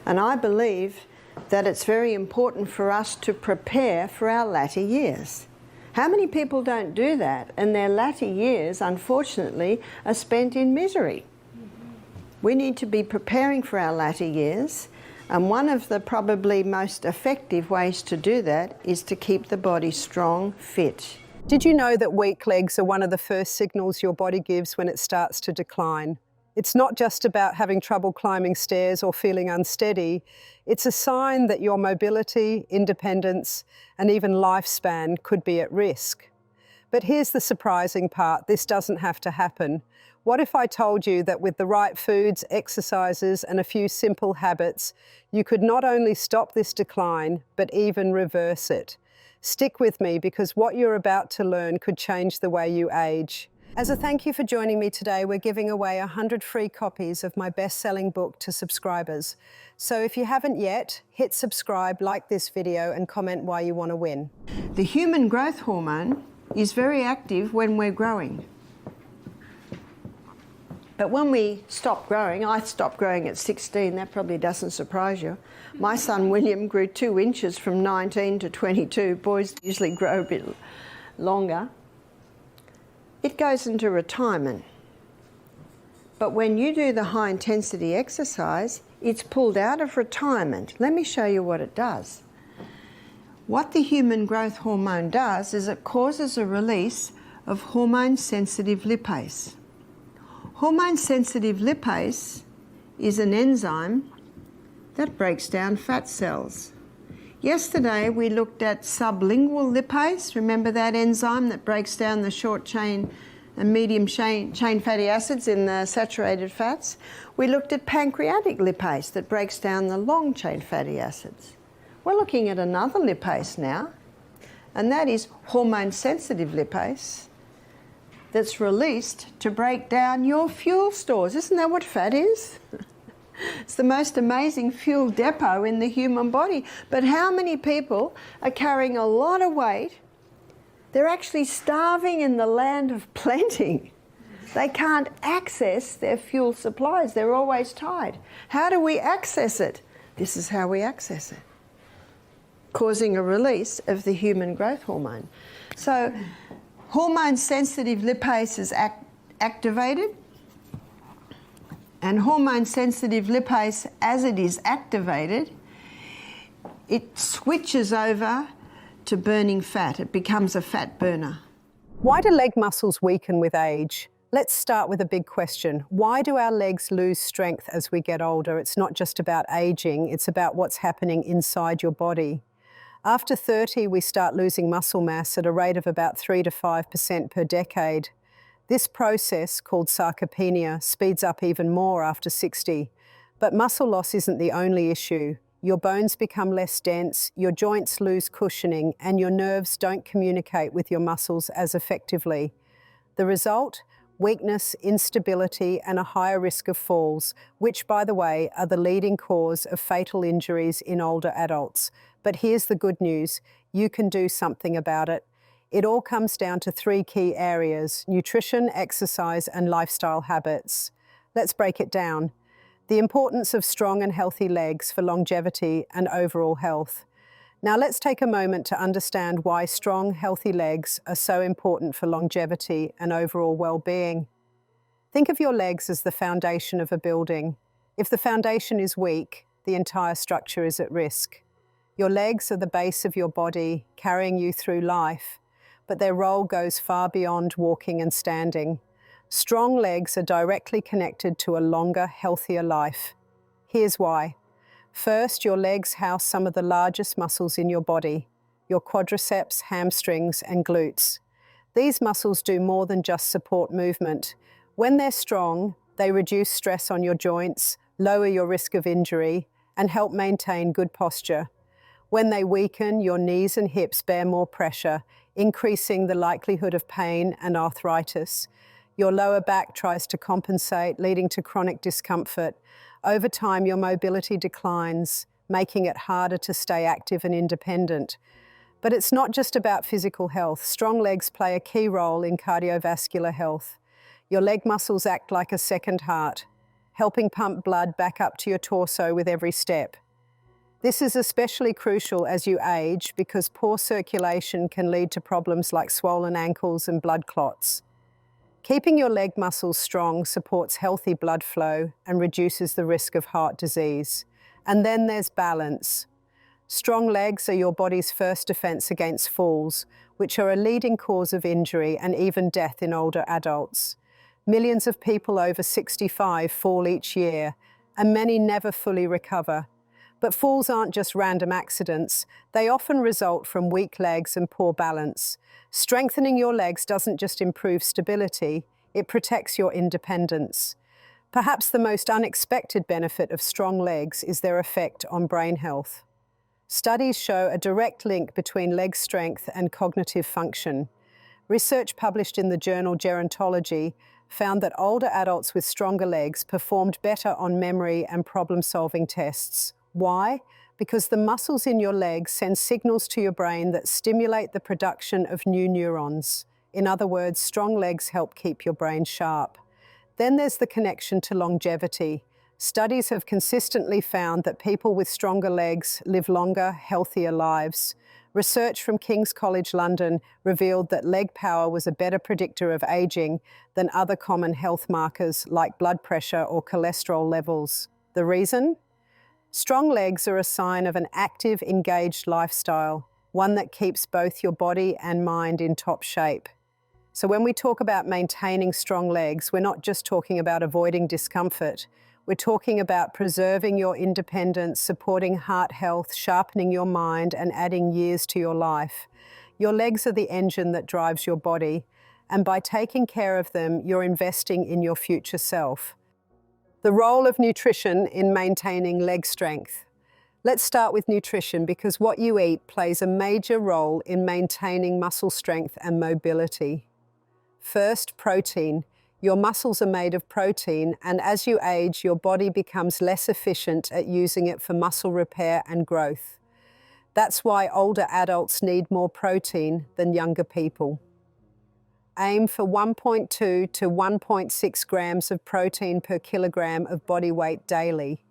And I believe that it's very important for us to prepare for our latter years. How many people don't do that, and their latter years, unfortunately, are spent in misery? We need to be preparing for our latter years, and one of the probably most effective ways to do that is to keep the body strong, fit. Did you know that weak legs are one of the first signals your body gives when it starts to decline? It's not just about having trouble climbing stairs or feeling unsteady. It's a sign that your mobility, independence, and even lifespan could be at risk. But here's the surprising part: this doesn't have to happen. What if I told you that with the right foods, exercises, and a few simple habits, you could not only stop this decline, but even reverse it? Stick with me, because what you're about to learn could change the way you age. As a thank you for joining me today, we're giving away 100 free copies of my best-selling book to subscribers. So if you haven't yet, hit subscribe, like this video, and comment why you want to win. The human growth hormone is very active when we're growing. But when we stop growing, I stopped growing at 16, that probably doesn't surprise you. My son William grew 2 inches from 19 to 22. Boys usually grow a bit longer. It goes into retirement. But when you do the high intensity exercise, it's pulled out of retirement. Let me show you what it does. What the human growth hormone does is it causes a release of hormone-sensitive lipase. Hormone-sensitive lipase is an enzyme that breaks down fat cells. Yesterday we looked at sublingual lipase. Remember that enzyme that breaks down the short chain and medium chain fatty acids in the saturated fats? We looked at pancreatic lipase that breaks down the long chain fatty acids. We're looking at another lipase now, and that is hormone-sensitive lipase that's released to break down your fuel stores. Isn't that what fat is? It's the most amazing fuel depot in the human body. But how many people are carrying a lot of weight? They're actually starving in the land of plenty. They can't access their fuel supplies. They're always tired. How do we access it? This is how we access it, causing a release of the human growth hormone. So hormone-sensitive lipase is activated. And hormone-sensitive lipase, as it is activated, it switches over to burning fat. It becomes a fat burner. Why do leg muscles weaken with age? Let's start with a big question. Why do our legs lose strength as we get older? It's not just about aging, it's about what's happening inside your body. After 30, we start losing muscle mass at a rate of about 3 to 5% per decade. This process, called sarcopenia, speeds up even more after 60. But muscle loss isn't the only issue. Your bones become less dense, your joints lose cushioning, and your nerves don't communicate with your muscles as effectively. The result? Weakness, instability, and a higher risk of falls, which, by the way, are the leading cause of fatal injuries in older adults. But here's the good news: you can do something about it. It all comes down to 3 key areas: nutrition, exercise, and lifestyle habits. Let's break it down. The importance of strong and healthy legs for longevity and overall health. Now let's take a moment to understand why strong, healthy legs are so important for longevity and overall well-being. Think of your legs as the foundation of a building. If the foundation is weak, the entire structure is at risk. Your legs are the base of your body, carrying you through life, but their role goes far beyond walking and standing. Strong legs are directly connected to a longer, healthier life. Here's why. First, your legs house some of the largest muscles in your body: your quadriceps, hamstrings, and glutes. These muscles do more than just support movement. When they're strong, they reduce stress on your joints, lower your risk of injury, and help maintain good posture. When they weaken, your knees and hips bear more pressure, increasing the likelihood of pain and arthritis. Your lower back tries to compensate, leading to chronic discomfort. Over time, your mobility declines, making it harder to stay active and independent. But it's not just about physical health. Strong legs play a key role in cardiovascular health. Your leg muscles act like a second heart. helping pump blood back up to your torso with every step. This is especially crucial as you age because poor circulation can lead to problems like swollen ankles and blood clots. Keeping your leg muscles strong supports healthy blood flow and reduces the risk of heart disease. And then there's balance. Strong legs are your body's first defense against falls, which are a leading cause of injury and even death in older adults. Millions of people over 65 fall each year, and many never fully recover. But falls aren't just random accidents. They often result from weak legs and poor balance. Strengthening your legs doesn't just improve stability, it protects your independence. Perhaps the most unexpected benefit of strong legs is their effect on brain health. Studies show a direct link between leg strength and cognitive function. Research published in the journal Gerontology found that older adults with stronger legs performed better on memory and problem-solving tests. Why? Because the muscles in your legs send signals to your brain that stimulate the production of new neurons. In other words, strong legs help keep your brain sharp. Then there's the connection to longevity. Studies have consistently found that people with stronger legs live longer, healthier lives. Research from King's College London revealed that leg power was a better predictor of aging than other common health markers like blood pressure or cholesterol levels. The reason? Strong legs are a sign of an active, engaged lifestyle, one that keeps both your body and mind in top shape. So when we talk about maintaining strong legs, we're not just talking about avoiding discomfort. We're talking about preserving your independence, supporting heart health, sharpening your mind, and adding years to your life. Your legs are the engine that drives your body, and by taking care of them, you're investing in your future self. The role of nutrition in maintaining leg strength. Let's start with nutrition because what you eat plays a major role in maintaining muscle strength and mobility. First, protein. Your muscles are made of protein, and as you age, your body becomes less efficient at using it for muscle repair and growth. That's why older adults need more protein than younger people. Aim for 1.2 to 1.6 grams of protein per kilogram of body weight daily.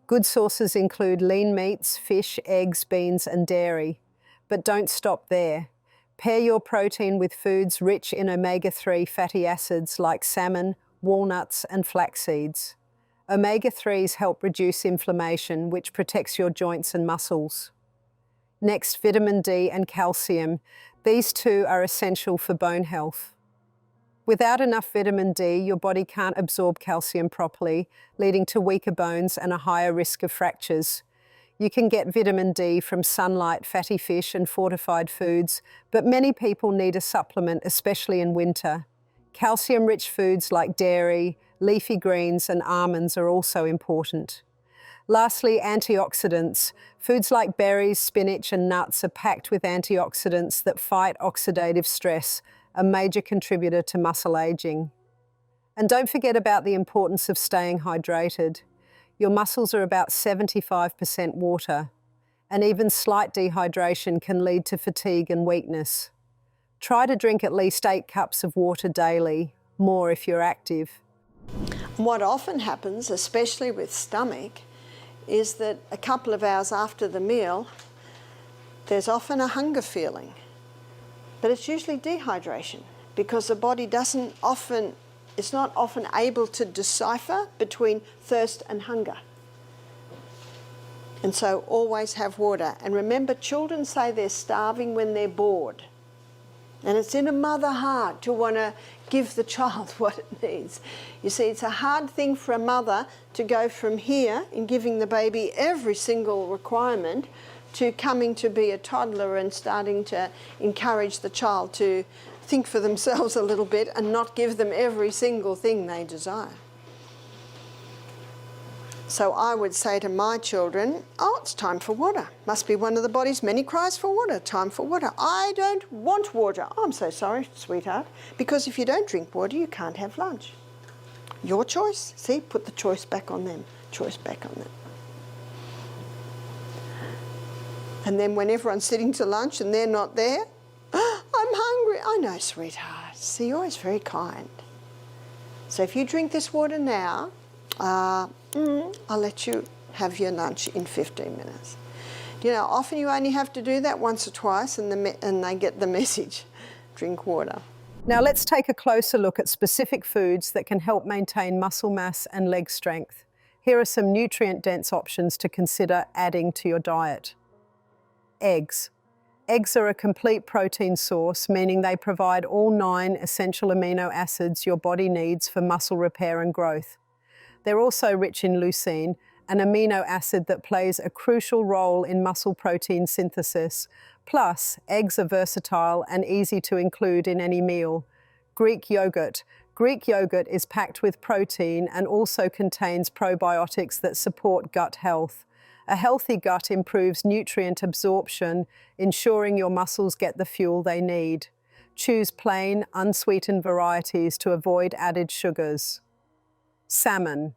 Good sources include lean meats, fish, eggs, beans, and dairy. But don't stop there. Pair your protein with foods rich in omega-3 fatty acids like salmon, walnuts, and flax seeds. Omega-3s help reduce inflammation, which protects your joints and muscles. Next, vitamin D and calcium. These two are essential for bone health. Without enough vitamin D, your body can't absorb calcium properly, leading to weaker bones and a higher risk of fractures. You can get vitamin D from sunlight, fatty fish, and fortified foods, but many people need a supplement, especially in winter. Calcium-rich foods like dairy, leafy greens, and almonds are also important. Lastly, antioxidants. Foods like berries, spinach, and nuts are packed with antioxidants that fight oxidative stress, a major contributor to muscle aging. And don't forget about the importance of staying hydrated. Your muscles are about 75% water, and even slight dehydration can lead to fatigue and weakness. Try to drink at least 8 cups of water daily, more if you're active. What often happens, especially with stomach, is that a couple of hours after the meal, there's often a hunger feeling. But it's usually dehydration because the body it's not often able to decipher between thirst and hunger. And so always have water. And remember, children say they're starving when they're bored. And it's in a mother heart to want to give the child what it needs. You see, it's a hard thing for a mother to go from here in giving the baby every single requirement to coming to be a toddler and starting to encourage the child to think for themselves a little bit and not give them every single thing they desire. So I would say to my children, oh, it's time for water. Must be one of the body's many cries for water. Time for water. I don't want water. Oh, I'm so sorry, sweetheart. Because if you don't drink water, you can't have lunch. Your choice. See, put the choice back on them. Choice back on them. And then when everyone's sitting to lunch and they're not there, oh, I'm hungry. I know, sweetheart. See, you're always very kind. So if you drink this water now, I'll let you have your lunch in 15 minutes. You know, often you only have to do that once or twice and they get the message. Drink water. Now let's take a closer look at specific foods that can help maintain muscle mass and leg strength. Here are some nutrient-dense options to consider adding to your diet. Eggs. Eggs are a complete protein source, meaning they provide all 9 essential amino acids your body needs for muscle repair and growth. They're also rich in leucine, an amino acid that plays a crucial role in muscle protein synthesis. Plus, eggs are versatile and easy to include in any meal. Greek yogurt. Greek yogurt is packed with protein and also contains probiotics that support gut health. A healthy gut improves nutrient absorption, ensuring your muscles get the fuel they need. Choose plain, unsweetened varieties to avoid added sugars. Salmon.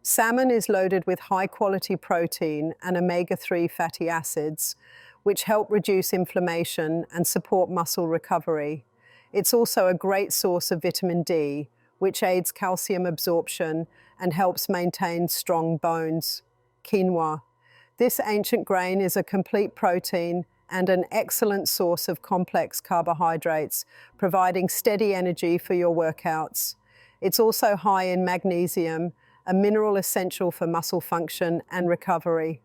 Salmon is loaded with high-quality protein and omega-3 fatty acids, which help reduce inflammation and support muscle recovery. It's also a great source of vitamin D, which aids calcium absorption and helps maintain strong bones. Quinoa. This ancient grain is a complete protein and an excellent source of complex carbohydrates, providing steady energy for your workouts. It's also high in magnesium, a mineral essential for muscle function and recovery.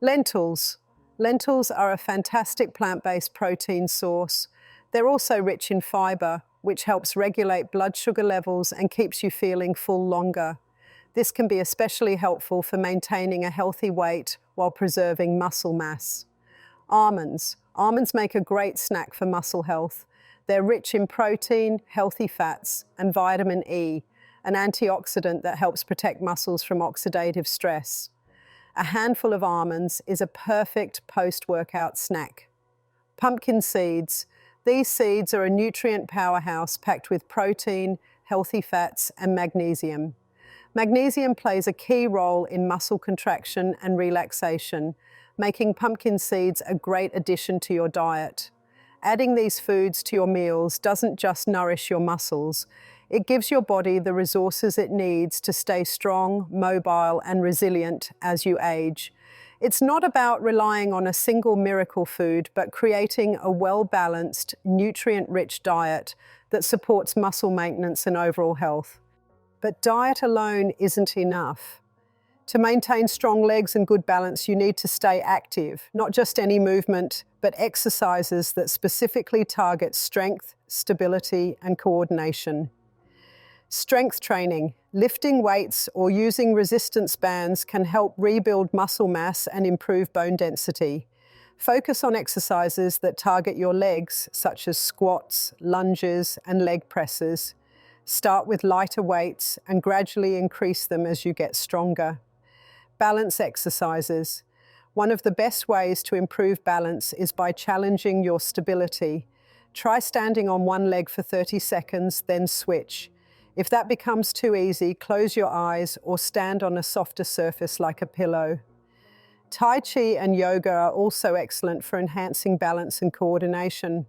Lentils. Lentils are a fantastic plant-based protein source. They're also rich in fiber, which helps regulate blood sugar levels and keeps you feeling full longer. This can be especially helpful for maintaining a healthy weight while preserving muscle mass. Almonds. Almonds make a great snack for muscle health. They're rich in protein, healthy fats, and vitamin E, an antioxidant that helps protect muscles from oxidative stress. A handful of almonds is a perfect post-workout snack. Pumpkin seeds. These seeds are a nutrient powerhouse packed with protein, healthy fats, and magnesium. Magnesium plays a key role in muscle contraction and relaxation, making pumpkin seeds a great addition to your diet. Adding these foods to your meals doesn't just nourish your muscles, it gives your body the resources it needs to stay strong, mobile, and resilient as you age. It's not about relying on a single miracle food, but creating a well-balanced, nutrient-rich diet that supports muscle maintenance and overall health. But diet alone isn't enough. To maintain strong legs and good balance, you need to stay active, not just any movement, but exercises that specifically target strength, stability, and coordination. Strength training, lifting weights or using resistance bands can help rebuild muscle mass and improve bone density. Focus on exercises that target your legs, such as squats, lunges, and leg presses. Start with lighter weights and gradually increase them as you get stronger. Balance exercises. One of the best ways to improve balance is by challenging your stability. Try standing on one leg for 30 seconds, then switch. If that becomes too easy, close your eyes or stand on a softer surface like a pillow. Tai Chi and yoga are also excellent for enhancing balance and coordination.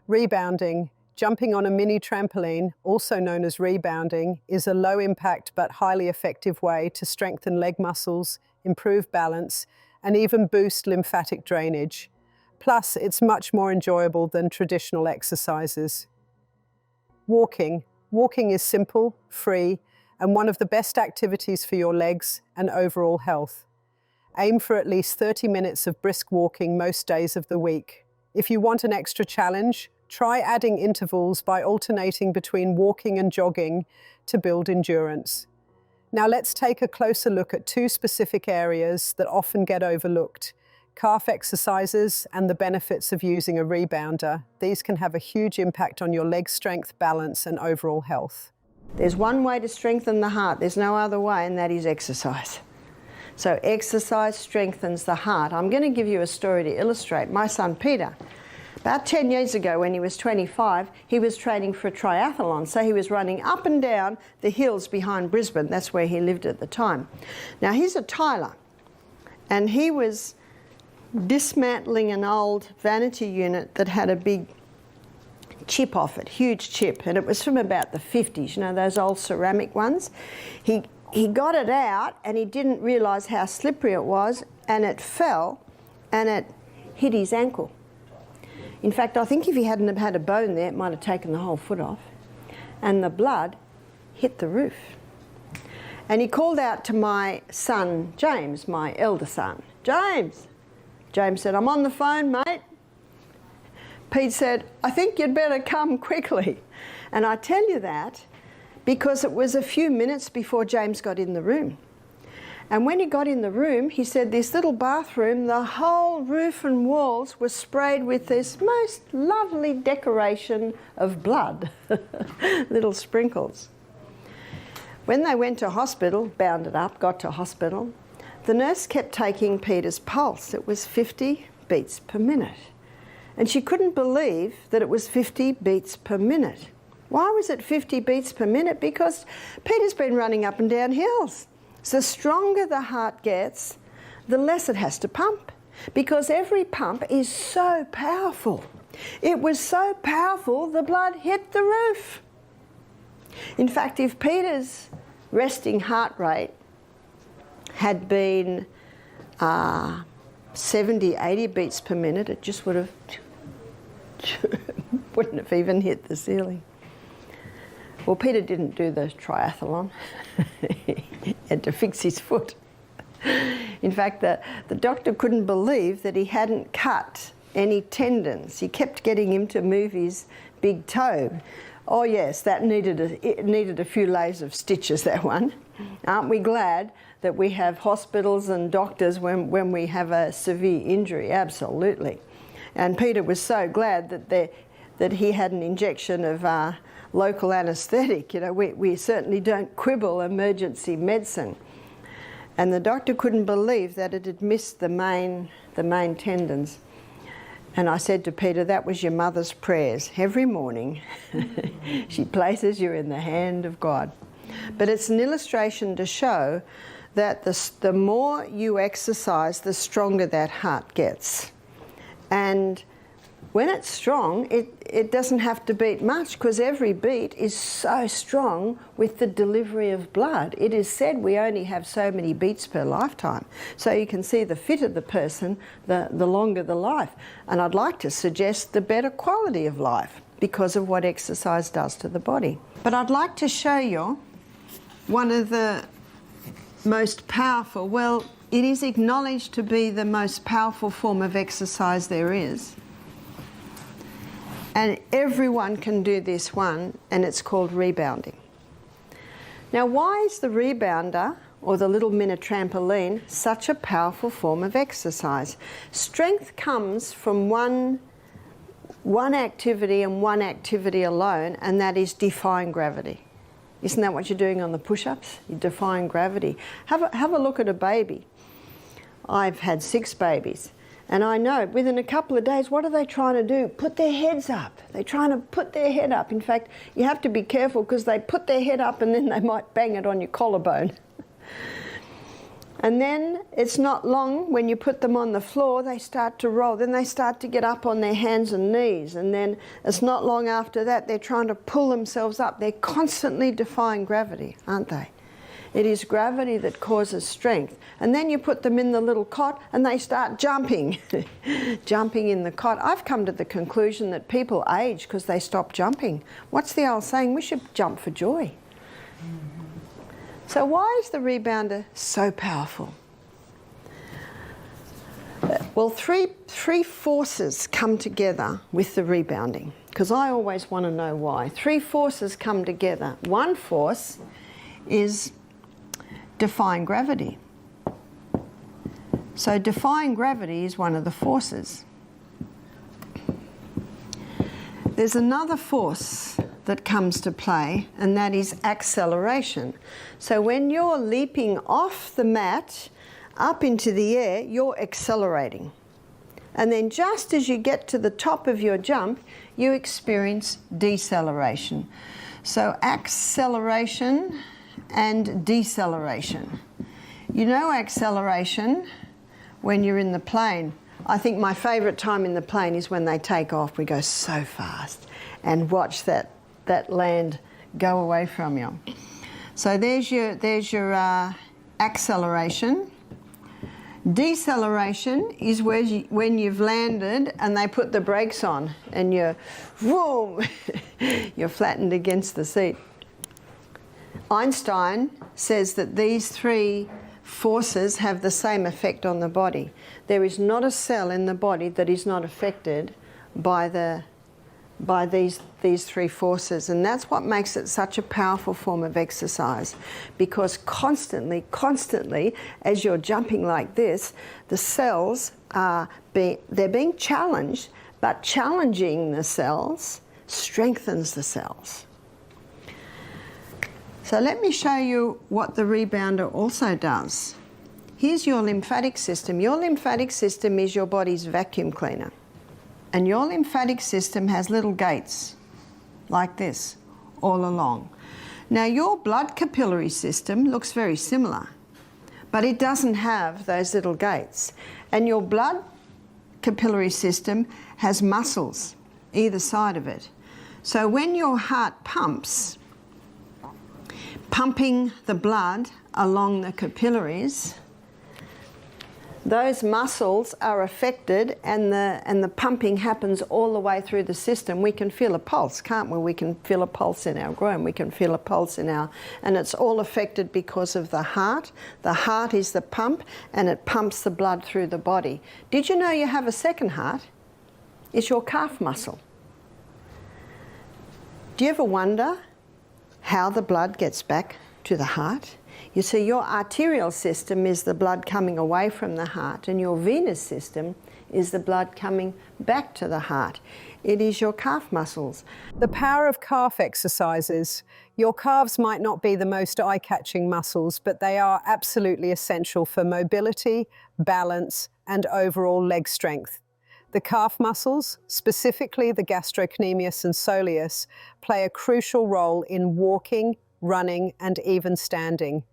Rebounding. Jumping on a mini trampoline, also known as rebounding, is a low-impact but highly effective way to strengthen leg muscles, improve balance, and even boost lymphatic drainage. Plus, it's much more enjoyable than traditional exercises. Walking. Walking is simple, free, and one of the best activities for your legs and overall health. Aim for at least 30 minutes of brisk walking most days of the week. If you want an extra challenge, try adding intervals by alternating between walking and jogging to build endurance. Now let's take a closer look at 2 specific areas that often get overlooked: calf exercises and the benefits of using a rebounder. These can have a huge impact on your leg strength, balance, and overall health. There's one way to strengthen the heart. There's no other way, and that is exercise. So exercise strengthens the heart. I'm going to give you a story to illustrate. My son Peter, about 10 years ago when he was 25, he was training for a triathlon. So he was running up and down the hills behind Brisbane. That's where he lived at the time. Now he's a tiler, and he was dismantling an old vanity unit that had a big chip off it, huge chip, and it was from about the 50s, you know, those old ceramic ones. He he got it out and he didn't realise how slippery it was, and it fell and it hit his ankle. In fact, I think if he hadn't have had a bone there, it might have taken the whole foot off. And the blood hit the roof. And he called out to my son, James, my elder son. James! James said, I'm on the phone, mate. Pete said, I think you'd better come quickly. And I tell you that because it was a few minutes before James got in the room. And when he got in the room, he said this little bathroom, the whole roof and walls were sprayed with this most lovely decoration of blood, little sprinkles. When they went to hospital, bound it up, got to hospital, the nurse kept taking Peter's pulse. It was 50 beats per minute. And she couldn't believe that it was 50 beats per minute. Why was it 50 beats per minute? Because Peter's been running up and down hills. So the stronger the heart gets, the less it has to pump, because every pump is so powerful. It was so powerful, the blood hit the roof. In fact, if Peter's resting heart rate had been 70, 80 beats per minute, it just would have wouldn't have even hit the ceiling. Well, Peter didn't do the triathlon. He had to fix his foot. In fact, the doctor couldn't believe that he hadn't cut any tendons. He kept getting him to move his big toe. Oh yes, it needed a few layers of stitches, that one. Aren't we glad that we have hospitals and doctors when we have a severe injury? Absolutely. And Peter was so glad that he had an injection of local anaesthetic. You know, we certainly don't quibble emergency medicine. And the doctor couldn't believe that it had missed the main tendons. And I said to Peter, that was your mother's prayers. Every morning she places you in the hand of God. But it's an illustration to show that the more you exercise, the stronger that heart gets. And when it's strong, it doesn't have to beat much, because every beat is so strong with the delivery of blood. It is said we only have so many beats per lifetime. So you can see the fitter the person, the longer the life. And I'd like to suggest the better quality of life because of what exercise does to the body. But I'd like to show you one of the most powerful, well, it is acknowledged to be the most powerful form of exercise there is. And everyone can do this one, and it's called rebounding. Now, why is the rebounder, or the little minute trampoline, such a powerful form of exercise? Strength comes from one activity and one activity alone, and that is defying gravity. Isn't that what you're doing on the push-ups? You're defying gravity. Have a look at a baby. I've had 6 babies. And I know within a couple of days, what are they trying to do? Put their heads up. They're trying to put their head up. In fact, you have to be careful, because they put their head up and then they might bang it on your collarbone. And then it's not long when you put them on the floor, they start to roll. Then they start to get up on their hands and knees. And then it's not long after that, they're trying to pull themselves up. They're constantly defying gravity, aren't they? It is gravity that causes strength. And then you put them in the little cot and they start jumping, jumping in the cot. I've come to the conclusion that people age because they stop jumping. What's the old saying? We should jump for joy. So why is the rebounder so powerful? Well, three forces come together with the rebounding, because I always want to know why. 3 forces come together. One force is defying gravity. So defying gravity is one of the forces. There's another force that comes to play, and that is acceleration. So when you're leaping off the mat up into the air, you're accelerating. And then just as you get to the top of your jump, you experience deceleration. So acceleration and deceleration. You know acceleration when you're in the plane. I think my favourite time in the plane is when they take off. We go so fast and watch that land go away from you. So there's your acceleration. Deceleration is when you've landed and they put the brakes on and you're, whoom, you're flattened against the seat. Einstein says that these three forces have the same effect on the body. There is not a cell in the body that is not affected by these three forces, and that's what makes it such a powerful form of exercise, because constantly as you're jumping like this, the cells they're being challenged, but challenging the cells strengthens the cells. So let me show you what the rebounder also does. Here's your lymphatic system. Your lymphatic system is your body's vacuum cleaner. And your lymphatic system has little gates like this all along. Now your blood capillary system looks very similar, but it doesn't have those little gates. And your blood capillary system has muscles either side of it. So when your heart pumps, pumping the blood along the capillaries, those muscles are affected, and the pumping happens all the way through the system. We can feel a pulse, can't we? We can feel a pulse in our groin, we can feel a pulse in our, and it's all affected because of the heart. The heart is the pump, and it pumps the blood through the body. Did you know you have a second heart? It's your calf muscle. Do you ever wonder how the blood gets back to the heart? You see, your arterial system is the blood coming away from the heart, and your venous system is the blood coming back to the heart. It is your calf muscles. The power of calf exercises. Your calves might not be the most eye-catching muscles, but they are absolutely essential for mobility, balance, and overall leg strength. The calf muscles, specifically the gastrocnemius and soleus, play a crucial role in walking, running, and even standing.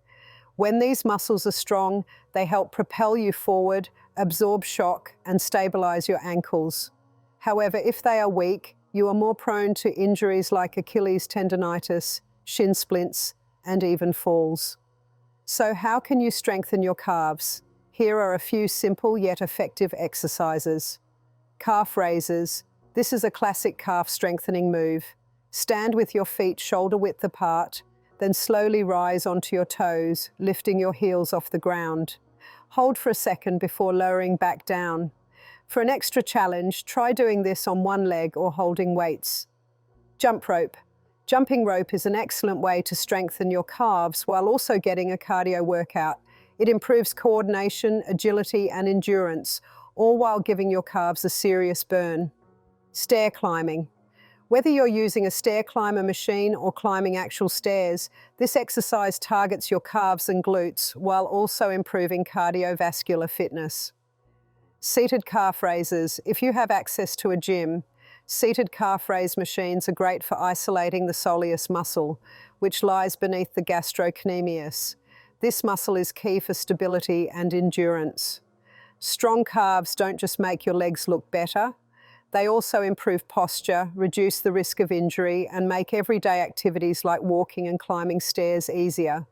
When these muscles are strong, they help propel you forward, absorb shock, and stabilize your ankles. However, if they are weak, you are more prone to injuries like Achilles tendonitis, shin splints, and even falls. So how can you strengthen your calves? Here are a few simple yet effective exercises. Calf raises. This is a classic calf strengthening move. Stand with your feet shoulder width apart, then slowly rise onto your toes, lifting your heels off the ground. Hold for a second before lowering back down. For an extra challenge, try doing this on one leg or holding weights. Jump rope. Jumping rope is an excellent way to strengthen your calves while also getting a cardio workout. It improves coordination, agility, and endurance, all while giving your calves a serious burn. Stair climbing. Whether you're using a stair climber machine or climbing actual stairs, this exercise targets your calves and glutes while also improving cardiovascular fitness. Seated calf raises. If you have access to a gym, seated calf raise machines are great for isolating the soleus muscle, which lies beneath the gastrocnemius. This muscle is key for stability and endurance. Strong calves don't just make your legs look better, they also improve posture, reduce the risk of injury, and make everyday activities like walking and climbing stairs easier.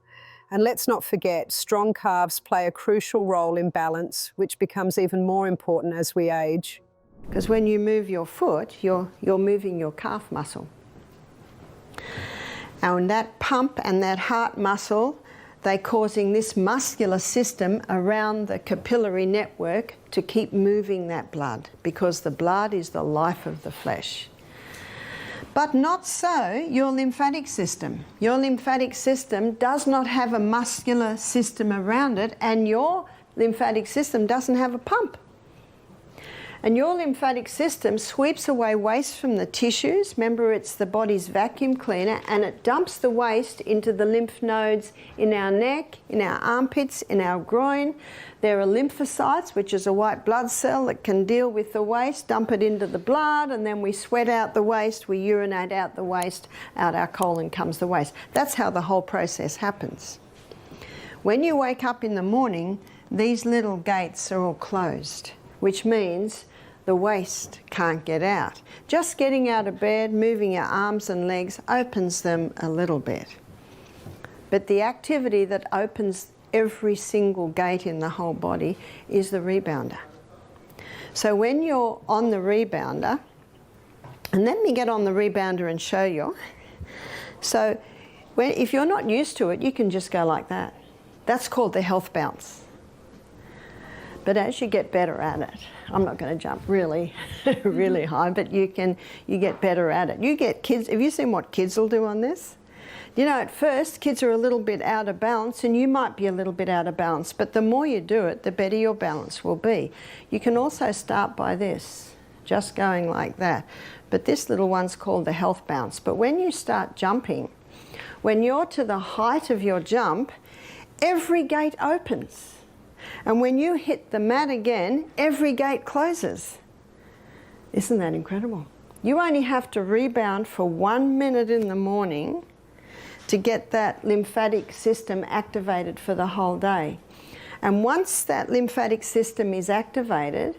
And let's not forget, strong calves play a crucial role in balance, which becomes even more important as we age. Because when you move your foot, you're moving your calf muscle. And that pump and that heart muscle, they're causing this muscular system around the capillary network to keep moving that blood, because the blood is the life of the flesh. But not so your lymphatic system. Your lymphatic system does not have a muscular system around it, and your lymphatic system doesn't have a pump. And your lymphatic system sweeps away waste from the tissues. Remember, it's the body's vacuum cleaner, and it dumps the waste into the lymph nodes in our neck, in our armpits, in our groin. There are lymphocytes, which is a white blood cell that can deal with the waste, dump it into the blood, and then we sweat out the waste, we urinate out the waste, out our colon comes the waste. That's how the whole process happens. When you wake up in the morning, these little gates are all closed, which means the waste can't get out. Just getting out of bed, moving your arms and legs opens them a little bit. But the activity that opens every single gate in the whole body is the rebounder. So when you're on the rebounder, and let me get on the rebounder and show you. So if you're not used to it, you can just go like that. That's called the health bounce. But as you get better at it, I'm not going to jump really, really high, but you get better at it. You get kids, have you seen what kids will do on this? You know, at first, kids are a little bit out of balance, and you might be a little bit out of balance, but the more you do it, the better your balance will be. You can also start by this, just going like that. But this little one's called the health bounce. But when you start jumping, when you're to the height of your jump, every gate opens. And when you hit the mat again, every gate closes. Isn't that incredible? You only have to rebound for 1 minute in the morning to get that lymphatic system activated for the whole day. And once that lymphatic system is activated,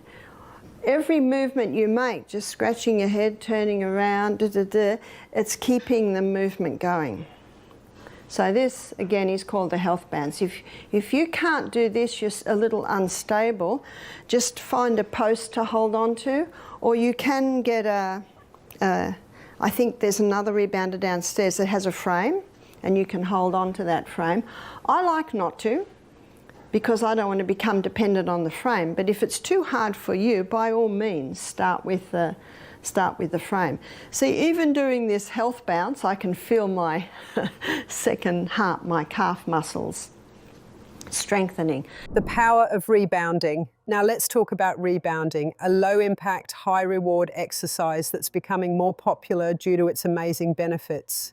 every movement you make, just scratching your head, turning around, it's keeping the movement going. So this, again, is called the health bounce. If you can't do this, you're a little unstable, just find a post to hold on to, or you can get I think there's another rebounder downstairs that has a frame, and you can hold on to that frame. I like not to, because I don't want to become dependent on the frame, but if it's too hard for you, by all means, start with the frame. See, even doing this health bounce, I can feel my second heart, my calf muscles strengthening. The power of rebounding. Now let's talk about rebounding, a low-impact, high-reward exercise that's becoming more popular due to its amazing benefits.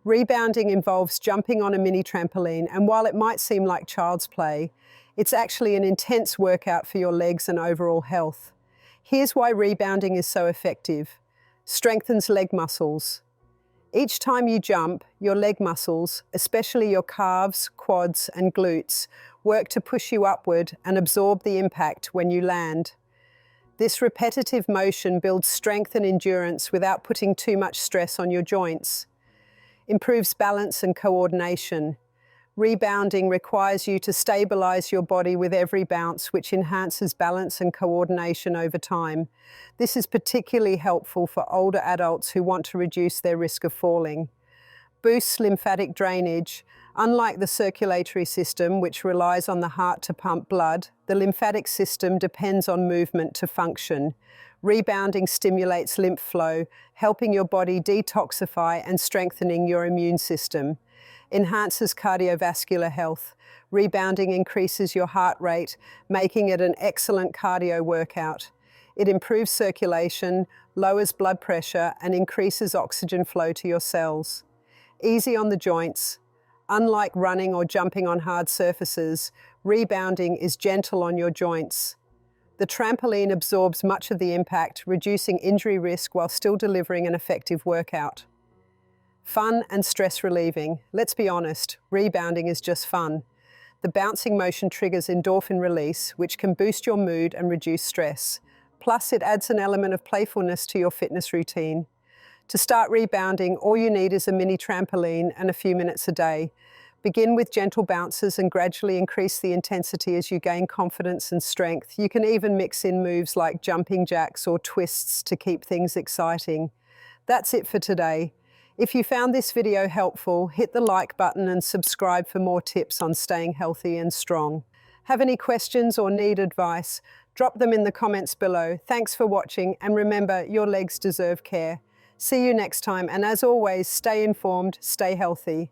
Rebounding involves jumping on a mini trampoline, and while it might seem like child's play, it's actually an intense workout for your legs and overall health. Here's why rebounding is so effective. Strengthens leg muscles. Each time you jump, your leg muscles, especially your calves, quads, and glutes, work to push you upward and absorb the impact when you land. This repetitive motion builds strength and endurance without putting too much stress on your joints. Improves balance and coordination. Rebounding requires you to stabilize your body with every bounce, which enhances balance and coordination over time. This is particularly helpful for older adults who want to reduce their risk of falling. Boosts lymphatic drainage. Unlike the circulatory system, which relies on the heart to pump blood, the lymphatic system depends on movement to function. Rebounding stimulates lymph flow, helping your body detoxify and strengthening your immune system. Enhances cardiovascular health. Rebounding increases your heart rate, making it an excellent cardio workout. It improves circulation, lowers blood pressure, and increases oxygen flow to your cells. Easy on the joints. Unlike running or jumping on hard surfaces, rebounding is gentle on your joints. The trampoline absorbs much of the impact, reducing injury risk while still delivering an effective workout. Fun and stress relieving. Let's be honest, rebounding is just fun. The bouncing motion triggers endorphin release, which can boost your mood and reduce stress. Plus, it adds an element of playfulness to your fitness routine. To start rebounding, all you need is a mini trampoline and a few minutes a day. Begin with gentle bounces and gradually increase the intensity as you gain confidence and strength. You can even mix in moves like jumping jacks or twists to keep things exciting. That's it for today. If you found this video helpful, hit the like button and subscribe for more tips on staying healthy and strong. Have any questions or need advice? Drop them in the comments below. Thanks for watching, and remember, your legs deserve care. See you next time, and as always, stay informed, stay healthy.